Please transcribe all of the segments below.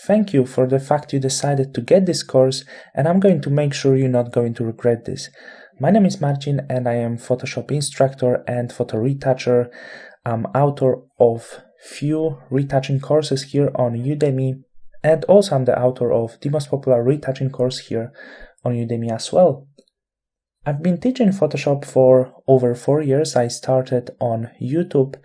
Thank you for the fact you decided to get this course, and I'm going to make sure you're not going to regret this. My name is Marcin and I am Photoshop instructor and photo retoucher. I'm author of few retouching courses here on Udemy, and also I'm the author of the most popular retouching course here on Udemy as well. I've been teaching Photoshop for over 4 years. I started on YouTube,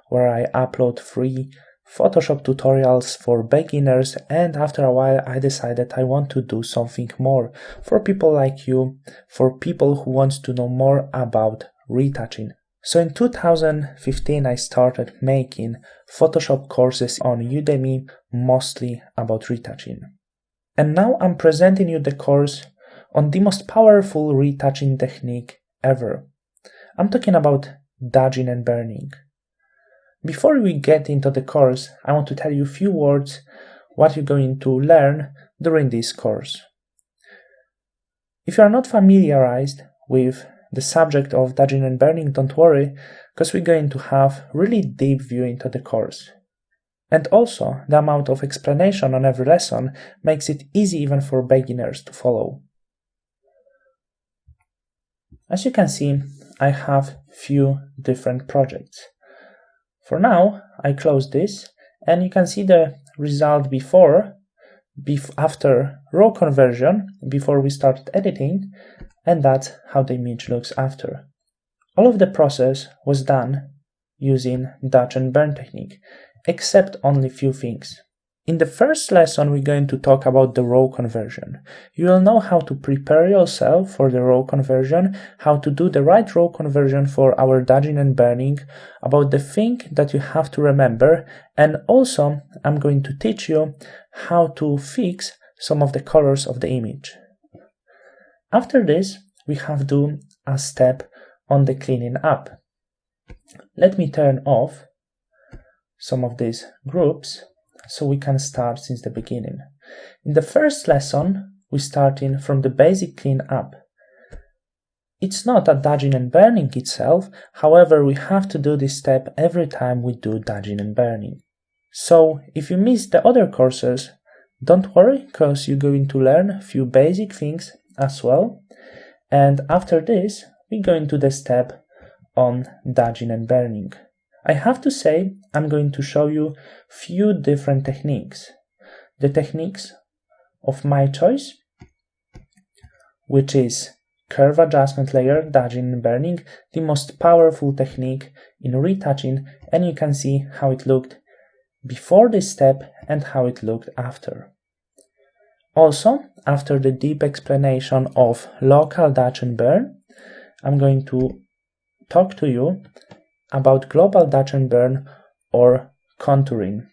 where I upload free Photoshop tutorials for beginners, and after a while I decided I want to do something more for people like you, for people who want to know more about retouching. So in 2015 I started making Photoshop courses on Udemy, mostly about retouching. And now I'm presenting you the course on the most powerful retouching technique ever. I'm talking about dodging and burning. Before we get into the course, I want to tell you a few words what you're going to learn during this course. If you are not familiarized with the subject of dodging and burning, don't worry, because we're going to have really deep view into the course. And also, the amount of explanation on every lesson makes it easy even for beginners to follow. As you can see, I have few different projects. For now, I close this, and you can see the result after raw conversion, before we started editing, and that's how the image looks after. All of the process was done using dodge and burn technique, except only few things. In the first lesson, we're going to talk about the raw conversion. You will know how to prepare yourself for the raw conversion, how to do the right raw conversion for our dodging and burning, about the thing that you have to remember, and also I'm going to teach you how to fix some of the colors of the image. After this, we have to do a step on the cleaning up. Let me turn off some of these groups, so we can start since the beginning. In the first lesson, we're starting from the basic cleanup. It's not a dodging and burning itself, however, we have to do this step every time we do dodging and burning. So, if you missed the other courses, don't worry, because you're going to learn a few basic things as well. And after this, we're going to the step on dodging and burning. I have to say, I'm going to show you few different techniques. The techniques of my choice, which is curve adjustment layer, dodging and burning, the most powerful technique in retouching, and you can see how it looked before this step and how it looked after. Also, after the deep explanation of local dodge and burn, I'm going to talk to you about global dodge and burn or contouring.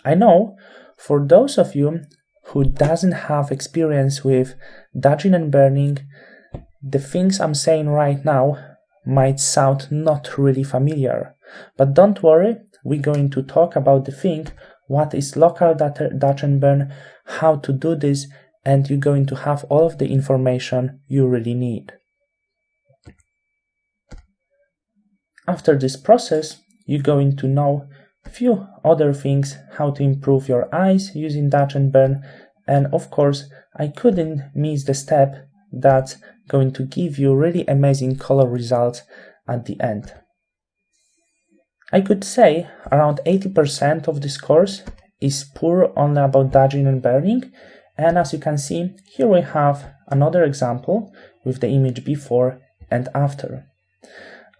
I know for those of you who doesn't have experience with dodging and burning, the things I'm saying right now might sound not really familiar. But don't worry, we're going to talk about the thing, what is local dodge and burn, how to do this, and you're going to have all of the information you really need. After this process, you're going to know a few other things, how to improve your eyes using dodge and burn, and of course, I couldn't miss the step that's going to give you really amazing color results at the end. I could say around 80% of this course is pure only about dodging and burning, and as you can see, here we have another example with the image before and after.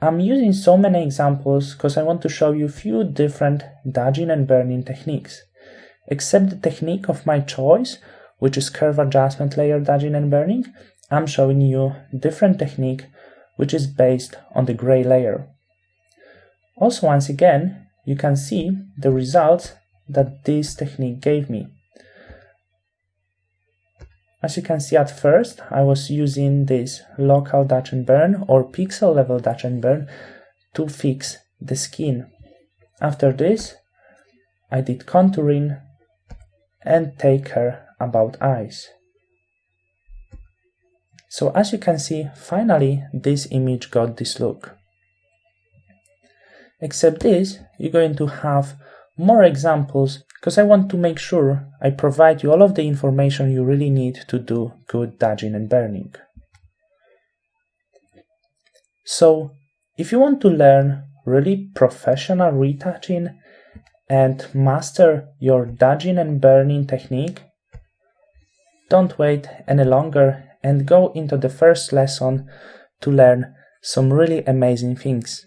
I'm using so many examples because I want to show you a few different dodging and burning techniques. Except the technique of my choice, which is curve adjustment layer dodging and burning, I'm showing you a different technique which is based on the gray layer. Also, once again, you can see the results that this technique gave me. As you can see, at first I was using this local dodge and burn or pixel level dodge and burn to fix the skin. After this, I did contouring and take care about eyes. So as you can see, finally this image got this look. Except this, you're going to have more examples because I want to make sure I provide you all of the information you really need to do good dodging and burning. So, if you want to learn really professional retouching and master your dodging and burning technique, don't wait any longer and go into the first lesson to learn some really amazing things.